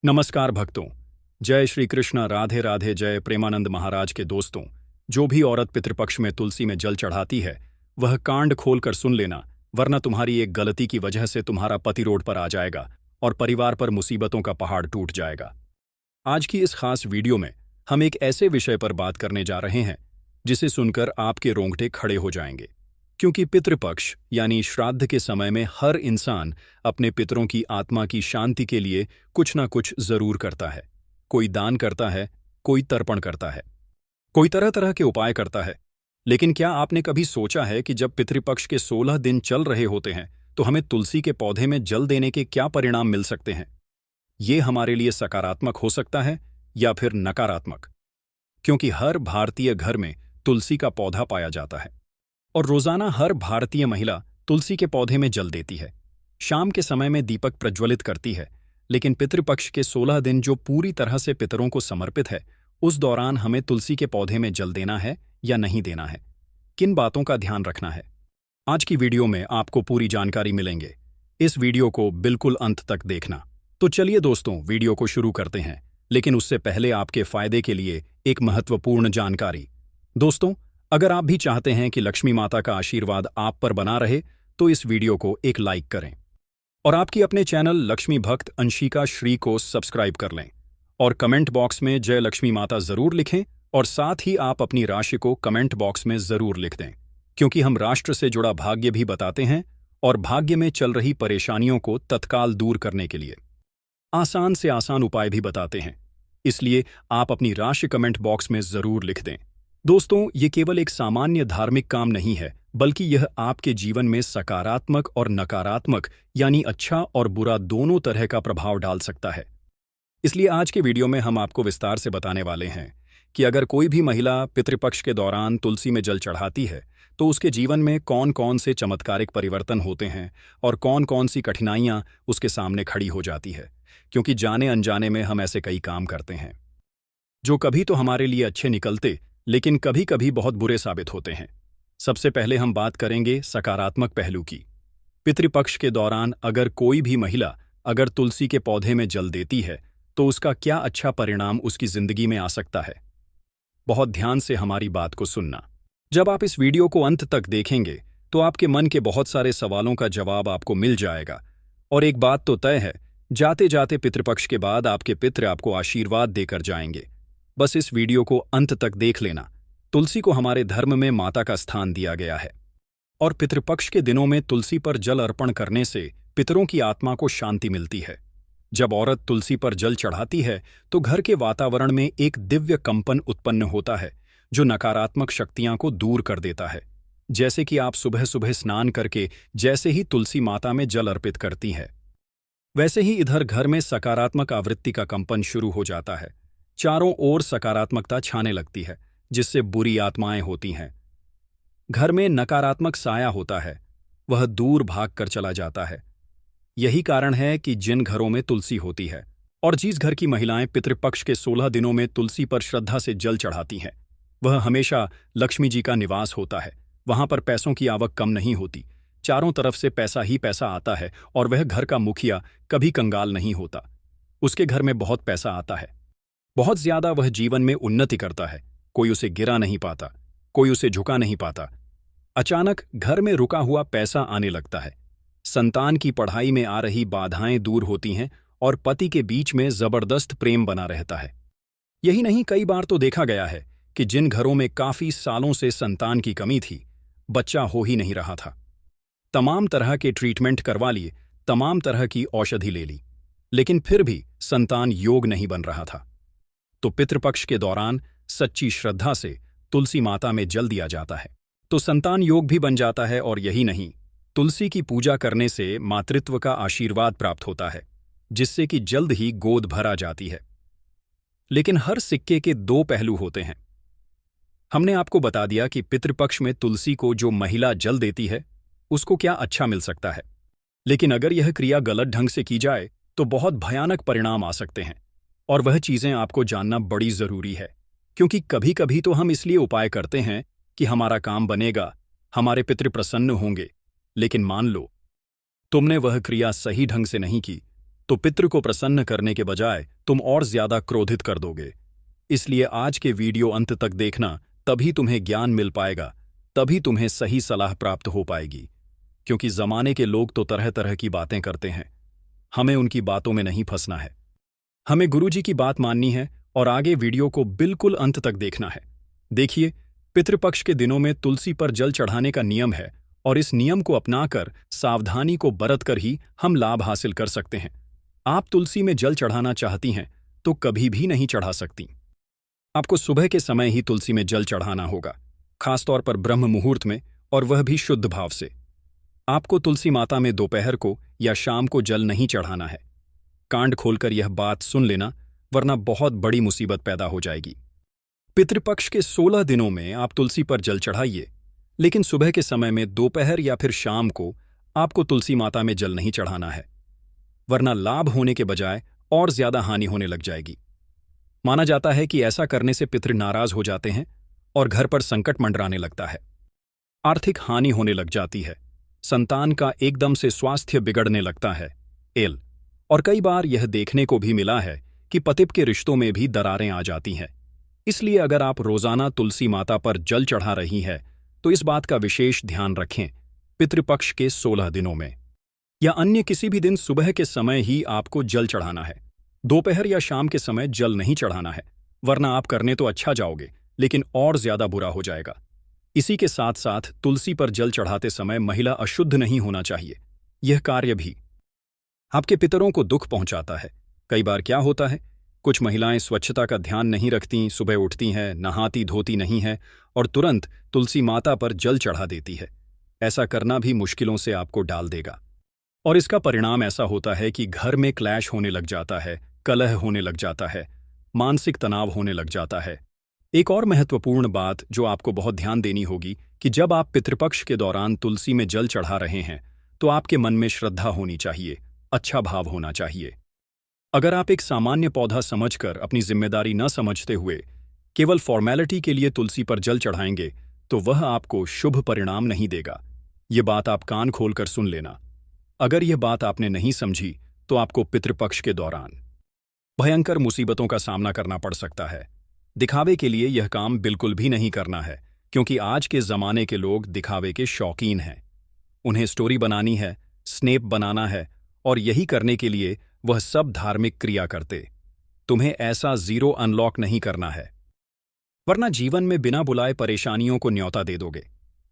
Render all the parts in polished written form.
नमस्कार भक्तों। जय श्री कृष्ण। राधे राधे। जय प्रेमानंद महाराज के दोस्तों। जो भी औरत पितृपक्ष में तुलसी में जल चढ़ाती है वह कांड खोलकर सुन लेना, वरना तुम्हारी एक गलती की वजह से तुम्हारा पति रोड पर आ जाएगा और परिवार पर मुसीबतों का पहाड़ टूट जाएगा। आज की इस खास वीडियो में हम एक ऐसे विषय पर बात करने जा रहे हैं जिसे सुनकर आपके रोंगटे खड़े हो जाएंगे, क्योंकि पितृपक्ष यानी श्राद्ध के समय में हर इंसान अपने पितरों की आत्मा की शांति के लिए कुछ ना कुछ जरूर करता है। कोई दान करता है, कोई तर्पण करता है, कोई तरह तरह के उपाय करता है। लेकिन क्या आपने कभी सोचा है कि जब पितृपक्ष के 16 दिन चल रहे होते हैं तो हमें तुलसी के पौधे में जल देने के क्या परिणाम मिल सकते हैं? ये हमारे लिए सकारात्मक हो सकता है या फिर नकारात्मक, क्योंकि हर भारतीय घर में तुलसी का पौधा पाया जाता है और रोजाना हर भारतीय महिला तुलसी के पौधे में जल देती है। शाम के समय में दीपक प्रज्वलित करती है, लेकिन पितृपक्ष के 16 दिन जो पूरी तरह से पितरों को समर्पित है, उस दौरान हमें तुलसी के पौधे में जल देना है या नहीं देना है, किन बातों का ध्यान रखना है, आज की वीडियो में आपको पूरी जानकारी मिलेंगे। इस वीडियो को बिल्कुल अंत तक देखना। तो चलिए दोस्तों, वीडियो को शुरू करते हैं, लेकिन उससे पहले आपके फायदे के लिए एक महत्वपूर्ण जानकारी। दोस्तों, अगर आप भी चाहते हैं कि लक्ष्मी माता का आशीर्वाद आप पर बना रहे तो इस वीडियो को एक लाइक करें और आपकी अपने चैनल लक्ष्मी भक्त अंशिका श्री को सब्सक्राइब कर लें और कमेंट बॉक्स में जय लक्ष्मी माता जरूर लिखें और साथ ही आप अपनी राशि को कमेंट बॉक्स में जरूर लिख दें, क्योंकि हम राष्ट्र से जुड़ा भाग्य भी बताते हैं और भाग्य में चल रही परेशानियों को तत्काल दूर करने के लिए आसान से आसान उपाय भी बताते हैं। इसलिए आप अपनी राशि कमेंट बॉक्स में जरूर लिख दें। दोस्तों, ये केवल एक सामान्य धार्मिक काम नहीं है, बल्कि यह आपके जीवन में सकारात्मक और नकारात्मक यानी अच्छा और बुरा दोनों तरह का प्रभाव डाल सकता है। इसलिए आज के वीडियो में हम आपको विस्तार से बताने वाले हैं कि अगर कोई भी महिला पितृपक्ष के दौरान तुलसी में जल चढ़ाती है तो उसके जीवन में कौन कौन से चमत्कारिक परिवर्तन होते हैं और कौन कौन सी कठिनाइयां उसके सामने खड़ी हो जाती है, क्योंकि जाने अनजाने में हम ऐसे कई काम करते हैं जो कभी तो हमारे लिए अच्छे निकलते लेकिन कभी कभी बहुत बुरे साबित होते हैं। सबसे पहले हम बात करेंगे सकारात्मक पहलू की। पितृपक्ष के दौरान अगर कोई भी महिला अगर तुलसी के पौधे में जल देती है तो उसका क्या अच्छा परिणाम उसकी जिंदगी में आ सकता है। बहुत ध्यान से हमारी बात को सुनना। जब आप इस वीडियो को अंत तक देखेंगे तो आपके मन के बहुत सारे सवालों का जवाब आपको मिल जाएगा। और एक बात तो तय है, जाते जाते पितृपक्ष के बाद आपके पितृ आपको आशीर्वाद देकर जाएंगे। बस इस वीडियो को अंत तक देख लेना। तुलसी को हमारे धर्म में माता का स्थान दिया गया है और पितृपक्ष के दिनों में तुलसी पर जल अर्पण करने से पितरों की आत्मा को शांति मिलती है। जब औरत तुलसी पर जल चढ़ाती है तो घर के वातावरण में एक दिव्य कंपन उत्पन्न होता है जो नकारात्मक शक्तियां को दूर कर देता है। जैसे कि आप सुबह सुबह स्नान करके जैसे ही तुलसी माता में जल अर्पित करती हैं, वैसे ही इधर घर में सकारात्मक आवृत्ति का कंपन शुरू हो जाता है। चारों ओर सकारात्मकता छाने लगती है, जिससे बुरी आत्माएं होती हैं। घर में नकारात्मक साया होता है, वह दूर भाग कर चला जाता है। यही कारण है कि जिन घरों में तुलसी होती है और जिस घर की महिलाएं पितृपक्ष के 16 दिनों में तुलसी पर श्रद्धा से जल चढ़ाती हैं, वह हमेशा लक्ष्मी जी का निवास होता है। वहां पर पैसों की आवक कम नहीं होती, चारों तरफ से पैसा ही पैसा आता है और वह घर का मुखिया कभी कंगाल नहीं होता। उसके घर में बहुत पैसा आता है, बहुत ज्यादा। वह जीवन में उन्नति करता है, कोई उसे गिरा नहीं पाता, कोई उसे झुका नहीं पाता। अचानक घर में रुका हुआ पैसा आने लगता है, संतान की पढ़ाई में आ रही बाधाएं दूर होती हैं और पति के बीच में जबरदस्त प्रेम बना रहता है। यही नहीं, कई बार तो देखा गया है कि जिन घरों में काफी सालों से संतान की कमी थी, बच्चा हो ही नहीं रहा था, तमाम तरह के ट्रीटमेंट करवा लिए, तमाम तरह की औषधि ले ली, लेकिन फिर भी संतान योग नहीं बन रहा था। तो पितृपक्ष के दौरान सच्ची श्रद्धा से तुलसी माता में जल दिया जाता है तो संतान योग भी बन जाता है। और यही नहीं, तुलसी की पूजा करने से मातृत्व का आशीर्वाद प्राप्त होता है, जिससे कि जल्द ही गोद भर आ जाती है। लेकिन हर सिक्के के दो पहलू होते हैं। हमने आपको बता दिया कि पितृपक्ष में तुलसी को जो महिला जल देती है उसको क्या अच्छा मिल सकता है, लेकिन अगर यह क्रिया गलत ढंग से की जाए तो बहुत भयानक परिणाम आ सकते हैं। और वह चीजें आपको जानना बड़ी जरूरी है, क्योंकि कभी कभी तो हम इसलिए उपाय करते हैं कि हमारा काम बनेगा, हमारे पितृ प्रसन्न होंगे, लेकिन मान लो तुमने वह क्रिया सही ढंग से नहीं की तो पितृ को प्रसन्न करने के बजाय तुम और ज्यादा क्रोधित कर दोगे। इसलिए आज के वीडियो अंत तक देखना, तभी तुम्हें ज्ञान मिल पाएगा, तभी तुम्हें सही सलाह प्राप्त हो पाएगी। क्योंकि जमाने के लोग तो तरह तरह की बातें करते हैं, हमें उनकी बातों में नहीं फंसना है। हमें गुरुजी की बात माननी है और आगे वीडियो को बिल्कुल अंत तक देखना है। देखिए, पितृपक्ष के दिनों में तुलसी पर जल चढ़ाने का नियम है और इस नियम को अपनाकर सावधानी को बरतकर ही हम लाभ हासिल कर सकते हैं। आप तुलसी में जल चढ़ाना चाहती हैं तो कभी भी नहीं चढ़ा सकती। आपको सुबह के समय ही तुलसी में जल चढ़ाना होगा, खासतौर पर ब्रह्म मुहूर्त में, और वह भी शुद्ध भाव से। आपको तुलसी माता में दोपहर को या शाम को जल नहीं चढ़ाना है। कांड खोलकर यह बात सुन लेना, वरना बहुत बड़ी मुसीबत पैदा हो जाएगी। पितृपक्ष के 16 दिनों में आप तुलसी पर जल चढ़ाइए, लेकिन सुबह के समय में, दोपहर या फिर शाम को आपको तुलसी माता में जल नहीं चढ़ाना है, वरना लाभ होने के बजाय और ज्यादा हानि होने लग जाएगी। माना जाता है कि ऐसा करने से पितृ नाराज हो जाते हैं और घर पर संकट मंडराने लगता है, आर्थिक हानि होने लग जाती है, संतान का एकदम से स्वास्थ्य बिगड़ने लगता है। और कई बार यह देखने को भी मिला है कि पतिप के रिश्तों में भी दरारें आ जाती हैं। इसलिए अगर आप रोजाना तुलसी माता पर जल चढ़ा रही है तो इस बात का विशेष ध्यान रखें, पितृपक्ष के 16 दिनों में या अन्य किसी भी दिन सुबह के समय ही आपको जल चढ़ाना है। दोपहर या शाम के समय जल नहीं चढ़ाना है, वरना आप करने तो अच्छा जाओगे लेकिन और ज्यादा बुरा हो जाएगा। इसी के साथ साथ तुलसी पर जल चढ़ाते समय महिला अशुद्ध नहीं होना चाहिए। यह कार्य भी आपके पितरों को दुख पहुंचाता है। कई बार क्या होता है, कुछ महिलाएं स्वच्छता का ध्यान नहीं रखती, सुबह उठती हैं, नहाती धोती नहीं है और तुरंत तुलसी माता पर जल चढ़ा देती है। ऐसा करना भी मुश्किलों से आपको डाल देगा और इसका परिणाम ऐसा होता है कि घर में क्लैश होने लग जाता है, कलह होने लग जाता है, मानसिक तनाव होने लग जाता है। एक और महत्वपूर्ण बात जो आपको बहुत ध्यान देनी होगी कि जब आप पितृपक्ष के दौरान तुलसी में जल चढ़ा रहे हैं तो आपके मन में श्रद्धा होनी चाहिए, अच्छा भाव होना चाहिए। अगर आप एक सामान्य पौधा समझकर अपनी जिम्मेदारी न समझते हुए केवल फॉर्मेलिटी के लिए तुलसी पर जल चढ़ाएंगे तो वह आपको शुभ परिणाम नहीं देगा। ये बात आप कान खोलकर सुन लेना। अगर यह बात आपने नहीं समझी तो आपको पितृपक्ष के दौरान भयंकर मुसीबतों का सामना करना पड़ सकता है। दिखावे के लिए यह काम बिल्कुल भी नहीं करना है, क्योंकि आज के जमाने के लोग दिखावे के शौकीन हैं। उन्हें स्टोरी बनानी है, स्नैप बनाना है और यही करने के लिए वह सब धार्मिक क्रिया करते। तुम्हें ऐसा जीरो अनलॉक नहीं करना है, वरना जीवन में बिना बुलाए परेशानियों को न्योता दे दोगे।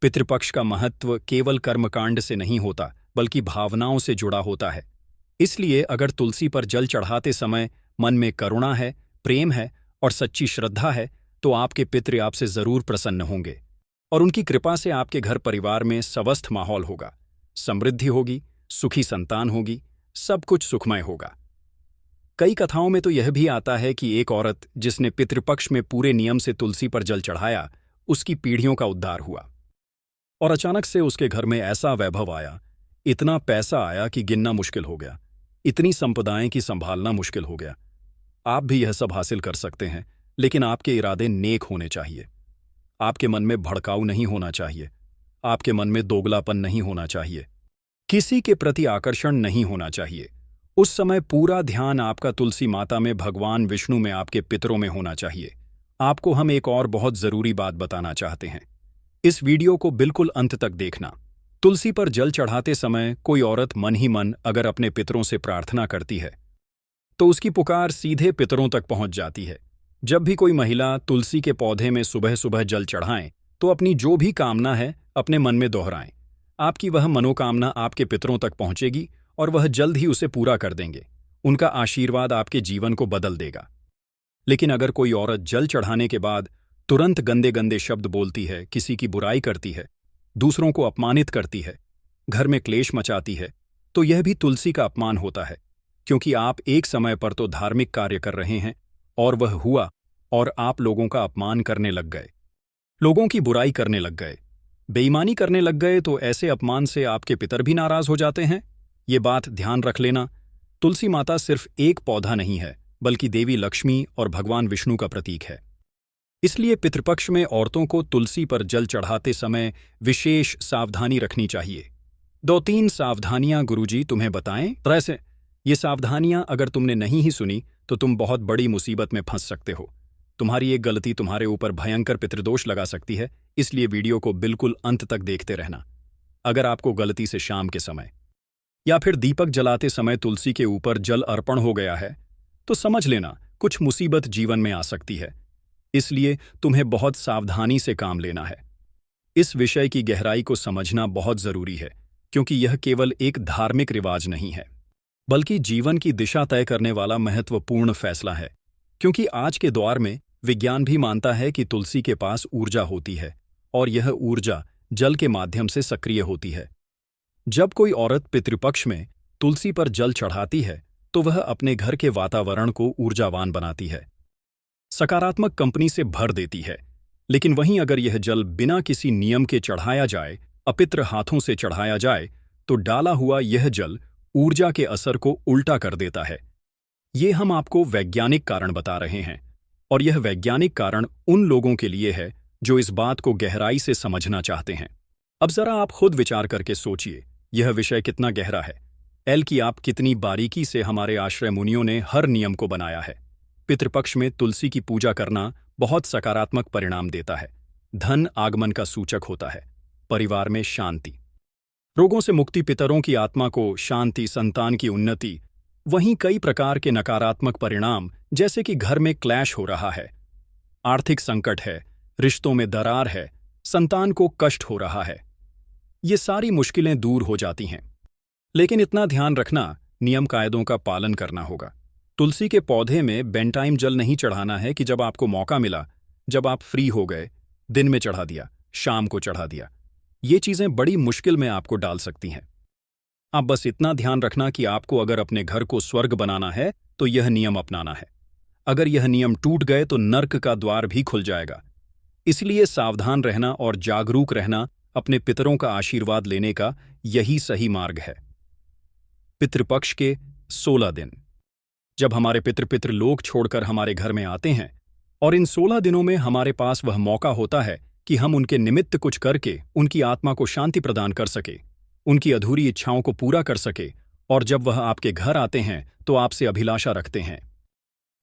पितृपक्ष का महत्व केवल कर्मकांड से नहीं होता, बल्कि भावनाओं से जुड़ा होता है। इसलिए अगर तुलसी पर जल चढ़ाते समय मन में करुणा है, प्रेम है और सच्ची श्रद्धा है तो आपके पितृ आपसे जरूर प्रसन्न होंगे और उनकी कृपा से आपके घर परिवार में स्वस्थ माहौल होगा, समृद्धि होगी, सुखी संतान होगी, सब कुछ सुखमय होगा। कई कथाओं में तो यह भी आता है कि एक औरत जिसने पितृपक्ष में पूरे नियम से तुलसी पर जल चढ़ाया, उसकी पीढ़ियों का उद्धार हुआ और अचानक से उसके घर में ऐसा वैभव आया, इतना पैसा आया कि गिनना मुश्किल हो गया, इतनी संपदाएं कि संभालना मुश्किल हो गया। आप भी यह सब हासिल कर सकते हैं, लेकिन आपके इरादे नेक होने चाहिए। आपके मन में भड़काऊ नहीं होना चाहिए, आपके मन में दोगलापन नहीं होना चाहिए, किसी के प्रति आकर्षण नहीं होना चाहिए। उस समय पूरा ध्यान आपका तुलसी माता में, भगवान विष्णु में, आपके पितरों में होना चाहिए। आपको हम एक और बहुत जरूरी बात बताना चाहते हैं, इस वीडियो को बिल्कुल अंत तक देखना। तुलसी पर जल चढ़ाते समय कोई औरत मन ही मन अगर अपने पितरों से प्रार्थना करती है तो उसकी पुकार सीधे पितरों तक पहुंच जाती है। जब भी कोई महिला तुलसी के पौधे में सुबह सुबह जल चढ़ाएं तो अपनी जो भी कामना है अपने मन में दोहराएं। आपकी वह मनोकामना आपके पितरों तक पहुंचेगी और वह जल्द ही उसे पूरा कर देंगे। उनका आशीर्वाद आपके जीवन को बदल देगा। लेकिन अगर कोई औरत जल चढ़ाने के बाद तुरंत गंदे गंदे शब्द बोलती है, किसी की बुराई करती है, दूसरों को अपमानित करती है, घर में क्लेश मचाती है, तो यह भी तुलसी का अपमान होता है, क्योंकि आप एक समय पर तो धार्मिक कार्य कर रहे हैं और वह हुआ और आप लोगों का अपमान करने लग गए, लोगों की बुराई करने लग गए, बेईमानी करने लग गए, तो ऐसे अपमान से आपके पितर भी नाराज हो जाते हैं। ये बात ध्यान रख लेना। तुलसी माता सिर्फ एक पौधा नहीं है, बल्कि देवी लक्ष्मी और भगवान विष्णु का प्रतीक है। इसलिए पितृपक्ष में औरतों को तुलसी पर जल चढ़ाते समय विशेष सावधानी रखनी चाहिए। 2-3 सावधानियां गुरुजी तुम्हें बताएं। तरह से ये सावधानियां अगर तुमने नहीं ही सुनी तो तुम बहुत बड़ी मुसीबत में फंस सकते हो। तुम्हारी एक गलती तुम्हारे ऊपर भयंकर पितृदोष लगा सकती है, इसलिए वीडियो को बिल्कुल अंत तक देखते रहना। अगर आपको गलती से शाम के समय या फिर दीपक जलाते समय तुलसी के ऊपर जल अर्पण हो गया है तो समझ लेना कुछ मुसीबत जीवन में आ सकती है, इसलिए तुम्हें बहुत सावधानी से काम लेना है। इस विषय की गहराई को समझना बहुत जरूरी है, क्योंकि यह केवल एक धार्मिक रिवाज नहीं है बल्कि जीवन की दिशा तय करने वाला महत्वपूर्ण फैसला है। क्योंकि आज के दौर में विज्ञान भी मानता है कि तुलसी के पास ऊर्जा होती है और यह ऊर्जा जल के माध्यम से सक्रिय होती है। जब कोई औरत पितृपक्ष में तुलसी पर जल चढ़ाती है तो वह अपने घर के वातावरण को ऊर्जावान बनाती है, सकारात्मक कंपनी से भर देती है। लेकिन वहीं अगर यह जल बिना किसी नियम के चढ़ाया जाए, अपवित्र हाथों से चढ़ाया जाए, तो डाला हुआ यह जल ऊर्जा के असर को उल्टा कर देता है। ये हम आपको वैज्ञानिक कारण बता रहे हैं, और यह वैज्ञानिक कारण उन लोगों के लिए है जो इस बात को गहराई से समझना चाहते हैं। अब जरा आप खुद विचार करके सोचिए, यह विषय कितना गहरा है। कि आप कितनी बारीकी से हमारे आश्रय मुनियों ने हर नियम को बनाया है। पितृपक्ष में तुलसी की पूजा करना बहुत सकारात्मक परिणाम देता है। धन आगमन का सूचक होता है, परिवार में शांति, रोगों से मुक्ति, पितरों की आत्मा को शांति, संतान की उन्नति। वहीं कई प्रकार के नकारात्मक परिणाम, जैसे कि घर में क्लैश हो रहा है, आर्थिक संकट है, रिश्तों में दरार है, संतान को कष्ट हो रहा है, ये सारी मुश्किलें दूर हो जाती हैं। लेकिन इतना ध्यान रखना, नियम कायदों का पालन करना होगा। तुलसी के पौधे में बेंटाइम जल नहीं चढ़ाना है कि जब आपको मौका मिला, जब आप फ्री हो गए, दिन में चढ़ा दिया, शाम को चढ़ा दिया। ये चीजें बड़ी मुश्किल में आपको डाल सकती हैं। आप बस इतना ध्यान रखना कि आपको अगर अपने घर को स्वर्ग बनाना है तो यह नियम अपनाना है। अगर यह नियम टूट गए तो नर्क का द्वार भी खुल जाएगा। इसलिए सावधान रहना और जागरूक रहना अपने पितरों का आशीर्वाद लेने का यही सही मार्ग है। पितृपक्ष के 16 दिन, जब हमारे पितृ लोक छोड़कर हमारे घर में आते हैं, और इन 16 दिनों में हमारे पास वह मौका होता है कि हम उनके निमित्त कुछ करके उनकी आत्मा को शांति प्रदान कर सके, उनकी अधूरी इच्छाओं को पूरा कर सके। और जब वह आपके घर आते हैं तो आपसे अभिलाषा रखते हैं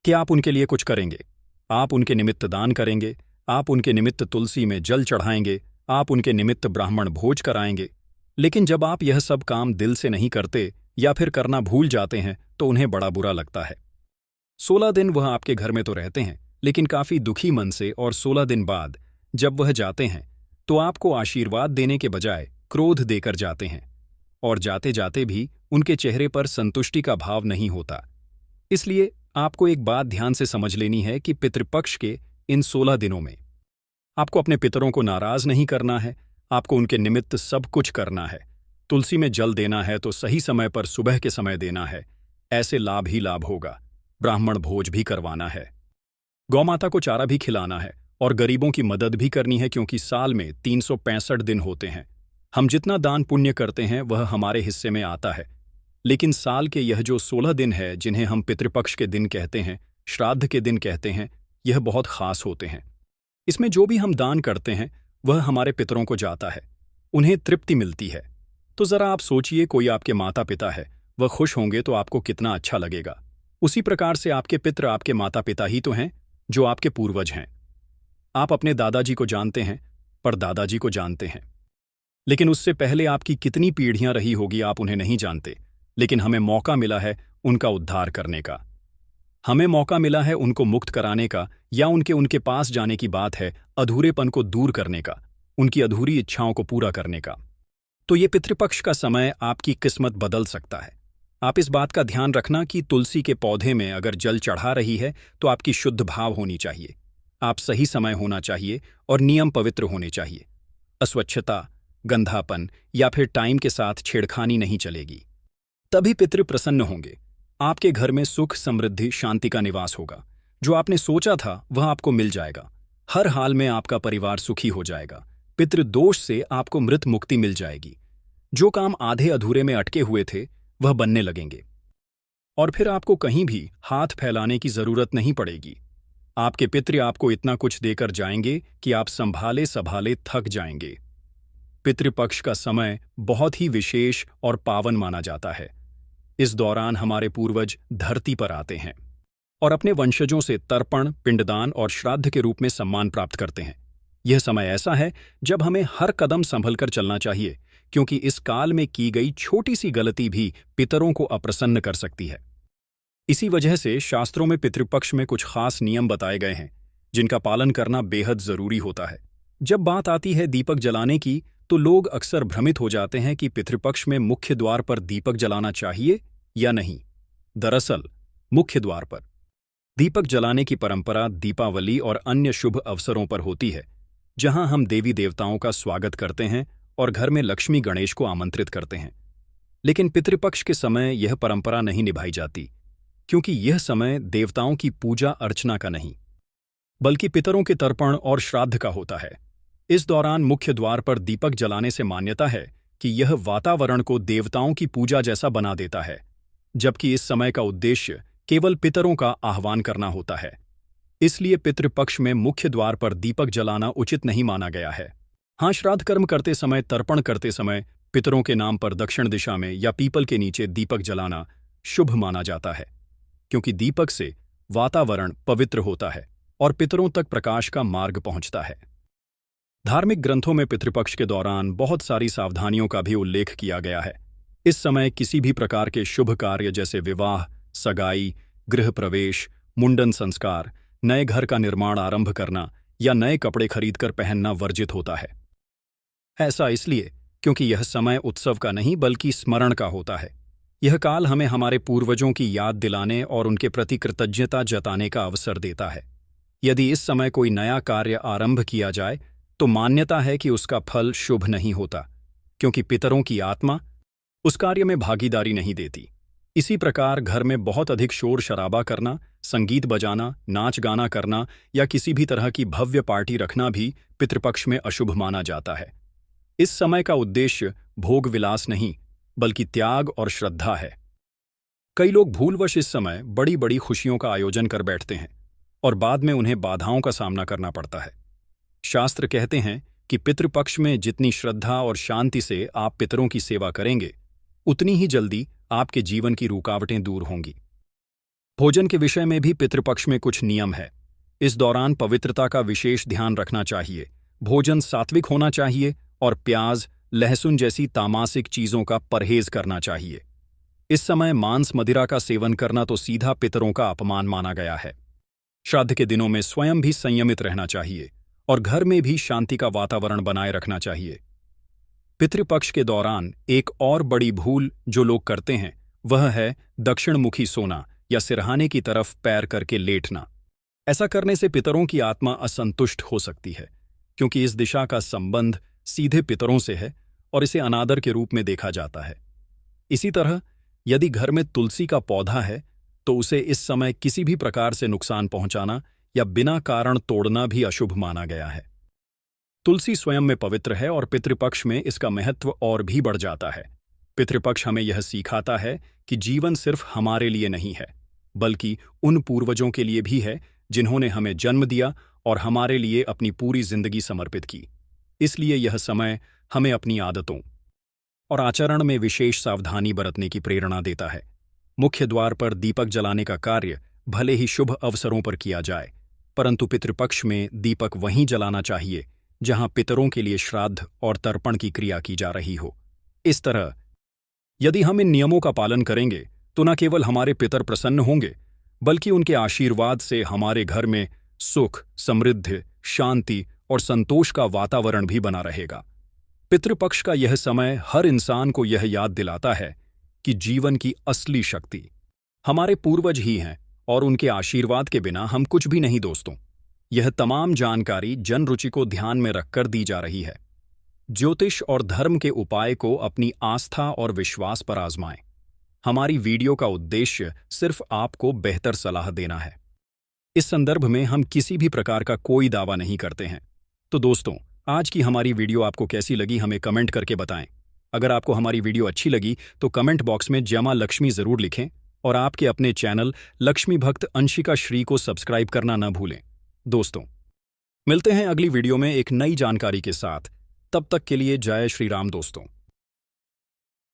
कि आप उनके लिए कुछ करेंगे, आप उनके निमित्त दान करेंगे, आप उनके निमित्त तुलसी में जल चढ़ाएंगे, आप उनके निमित्त ब्राह्मण भोज कराएंगे। लेकिन जब आप यह सब काम दिल से नहीं करते या फिर करना भूल जाते हैं तो उन्हें बड़ा बुरा लगता है। 16 दिन वह आपके घर में तो रहते हैं, लेकिन काफी दुखी मन से, और 16 दिन बाद जब वह जाते हैं तो आपको आशीर्वाद देने के बजाय क्रोध देकर जाते हैं, और जाते जाते भी उनके चेहरे पर संतुष्टि का भाव नहीं होता। इसलिए आपको एक बात ध्यान से समझ लेनी है कि पितृपक्ष के इन 16 दिनों में आपको अपने पितरों को नाराज नहीं करना है, आपको उनके निमित्त सब कुछ करना है। तुलसी में जल देना है तो सही समय पर सुबह के समय देना है, ऐसे लाभ ही लाभ होगा। ब्राह्मण भोज भी करवाना है, गौमाता को चारा भी खिलाना है, और गरीबों की मदद भी करनी है, क्योंकि साल में 365 दिन होते हैं। हम जितना दान पुण्य करते हैं वह हमारे हिस्से में आता है। लेकिन साल के यह जो 16 दिन है, जिन्हें हम पितृपक्ष के दिन कहते हैं, श्राद्ध के दिन कहते हैं, यह बहुत खास होते हैं। इसमें जो भी हम दान करते हैं वह हमारे पितरों को जाता है, उन्हें तृप्ति मिलती है। तो जरा आप सोचिए, कोई आपके माता पिता है, वह खुश होंगे तो आपको कितना अच्छा लगेगा। उसी प्रकार से आपके पितृ आपके माता पिता ही तो हैं, जो आपके पूर्वज हैं। आप अपने दादाजी को जानते हैं, पर दादाजी को जानते हैं, लेकिन उससे पहले आपकी कितनी पीढ़ियां रही होगी आप उन्हें नहीं जानते। लेकिन हमें मौका मिला है उनका उद्धार करने का, हमें मौका मिला है उनको मुक्त कराने का, या उनके पास जाने की बात है अधूरेपन को दूर करने का, उनकी अधूरी इच्छाओं को पूरा करने का। तो ये पितृपक्ष का समय आपकी किस्मत बदल सकता है। आप इस बात का ध्यान रखना कि तुलसी के पौधे में अगर जल चढ़ा रही है तो आपकी शुद्ध भाव होनी चाहिए, आप सही समय होना चाहिए, और नियम पवित्र होने चाहिए। अस्वच्छता, गंधापन या फिर टाइम के साथ छेड़खानी नहीं चलेगी। तभी पितृ प्रसन्न होंगे, आपके घर में सुख, समृद्धि, शांति का निवास होगा। जो आपने सोचा था वह आपको मिल जाएगा। हर हाल में आपका परिवार सुखी हो जाएगा। पितृदोष से आपको मृत मुक्ति मिल जाएगी। जो काम आधे अधूरे में अटके हुए थे वह बनने लगेंगे, और फिर आपको कहीं भी हाथ फैलाने की जरूरत नहीं पड़ेगी। आपके पितृ आपको इतना कुछ देकर जाएंगे कि आप संभाले संभाले थक जाएंगे। पितृपक्ष का समय बहुत ही विशेष और पावन माना जाता है। इस दौरान हमारे पूर्वज धरती पर आते हैं और अपने वंशजों से तर्पण, पिंडदान और श्राद्ध के रूप में सम्मान प्राप्त करते हैं। यह समय ऐसा है जब हमें हर कदम संभलकर चलना चाहिए, क्योंकि इस काल में की गई छोटी सी गलती भी पितरों को अप्रसन्न कर सकती है। इसी वजह से शास्त्रों में पितृपक्ष में कुछ खास नियम बताए गए हैं, जिनका पालन करना बेहद जरूरी होता है। जब बात आती है दीपक जलाने की, तो लोग अक्सर भ्रमित हो जाते हैं कि पितृपक्ष में मुख्य द्वार पर दीपक जलाना चाहिए या नहीं। दरअसल मुख्य द्वार पर दीपक जलाने की परंपरा दीपावली और अन्य शुभ अवसरों पर होती है, जहां हम देवी देवताओं का स्वागत करते हैं और घर में लक्ष्मी गणेश को आमंत्रित करते हैं। लेकिन पितृपक्ष के समय यह परंपरा नहीं निभाई जाती, क्योंकि यह समय देवताओं की पूजा अर्चना का नहीं, बल्कि पितरों के तर्पण और श्राद्ध का होता है। इस दौरान मुख्य द्वार पर दीपक जलाने से मान्यता है कि यह वातावरण को देवताओं की पूजा जैसा बना देता है, जबकि इस समय का उद्देश्य केवल पितरों का आह्वान करना होता है। इसलिए पितृपक्ष में मुख्य द्वार पर दीपक जलाना उचित नहीं माना गया है। हाँ, श्राद्ध कर्म करते समय, तर्पण करते समय पितरों के नाम पर दक्षिण दिशा में या पीपल के नीचे दीपक जलाना शुभ माना जाता है, क्योंकि दीपक से वातावरण पवित्र होता है और पितरों तक प्रकाश का मार्ग पहुंचता है। धार्मिक ग्रंथों में पितृपक्ष के दौरान बहुत सारी सावधानियों का भी उल्लेख किया गया है। इस समय किसी भी प्रकार के शुभ कार्य जैसे विवाह, सगाई, गृह प्रवेश, मुंडन संस्कार, नए घर का निर्माण आरंभ करना या नए कपड़े खरीदकर पहनना वर्जित होता है। ऐसा इसलिए क्योंकि यह समय उत्सव का नहीं बल्कि स्मरण का होता है। यह काल हमें हमारे पूर्वजों की याद दिलाने और उनके प्रति कृतज्ञता जताने का अवसर देता है। यदि इस समय कोई नया कार्य आरंभ किया जाए तो मान्यता है कि उसका फल शुभ नहीं होता, क्योंकि पितरों की आत्मा उस कार्य में भागीदारी नहीं देती। इसी प्रकार घर में बहुत अधिक शोर शराबा करना, संगीत बजाना, नाच गाना करना या किसी भी तरह की भव्य पार्टी रखना भी पितृपक्ष में अशुभ माना जाता है। इस समय का उद्देश्य भोग विलास नहीं बल्कि त्याग और श्रद्धा है। कई लोग भूलवश इस समय बड़ी बड़ी खुशियों का आयोजन कर बैठते हैं और बाद में उन्हें बाधाओं का सामना करना पड़ता है। शास्त्र कहते हैं कि पितृपक्ष में जितनी श्रद्धा और शांति से आप पितरों की सेवा करेंगे, उतनी ही जल्दी आपके जीवन की रुकावटें दूर होंगी। भोजन के विषय में भी पितृपक्ष में कुछ नियम है। इस दौरान पवित्रता का विशेष ध्यान रखना चाहिए। भोजन सात्विक होना चाहिए और प्याज, लहसुन जैसी तामसिक चीजों का परहेज करना चाहिए। इस समय मांस मदिरा का सेवन करना तो सीधा पितरों का अपमान माना गया है। श्राद्ध के दिनों में स्वयं भी संयमित रहना चाहिए और घर में भी शांति का वातावरण बनाए रखना चाहिए। पितृपक्ष के दौरान एक और बड़ी भूल जो लोग करते हैं वह है दक्षिणमुखी सोना या सिरहाने की तरफ पैर करके लेटना। ऐसा करने से पितरों की आत्मा असंतुष्ट हो सकती है, क्योंकि इस दिशा का संबंध सीधे पितरों से है और इसे अनादर के रूप में देखा जाता है। इसी तरह यदि घर में तुलसी का पौधा है तो उसे इस समय किसी भी प्रकार से नुकसान पहुंचाना या बिना कारण तोड़ना भी अशुभ माना गया है। तुलसी स्वयं में पवित्र है और पितृपक्ष में इसका महत्व और भी बढ़ जाता है। पितृपक्ष हमें यह सिखाता है कि जीवन सिर्फ हमारे लिए नहीं है, बल्कि उन पूर्वजों के लिए भी है जिन्होंने हमें जन्म दिया और हमारे लिए अपनी पूरी जिंदगी समर्पित की। इसलिए यह समय हमें अपनी आदतों और आचरण में विशेष सावधानी बरतने की प्रेरणा देता है। मुख्य द्वार पर दीपक जलाने का कार्य भले ही शुभ अवसरों पर किया जाए, परंतु पितृपक्ष में दीपक वहीं जलाना चाहिए जहां पितरों के लिए श्राद्ध और तर्पण की क्रिया की जा रही हो। इस तरह यदि हम इन नियमों का पालन करेंगे तो न केवल हमारे पितर प्रसन्न होंगे, बल्कि उनके आशीर्वाद से हमारे घर में सुख, समृद्धि, शांति और संतोष का वातावरण भी बना रहेगा। पितृपक्ष का यह समय हर इंसान को यह याद दिलाता है कि जीवन की असली शक्ति हमारे पूर्वज ही हैं और उनके आशीर्वाद के बिना हम कुछ भी नहीं। दोस्तों, यह तमाम जानकारी जन रुचि को ध्यान में रखकर दी जा रही है। ज्योतिष और धर्म के उपाय को अपनी आस्था और विश्वास पर आजमाएं। हमारी वीडियो का उद्देश्य सिर्फ आपको बेहतर सलाह देना है। इस संदर्भ में हम किसी भी प्रकार का कोई दावा नहीं करते हैं। तो दोस्तों, आज की हमारी वीडियो आपको कैसी लगी हमें कमेंट करके बताएं। अगर आपको हमारी वीडियो अच्छी लगी तो कमेंट बॉक्स में जय मां लक्ष्मी जरूर लिखें और आपके अपने चैनल लक्ष्मी भक्त अंशिका श्री को सब्सक्राइब करना न भूलें। दोस्तों, मिलते हैं अगली वीडियो में एक नई जानकारी के साथ। तब तक के लिए जय श्री राम दोस्तों।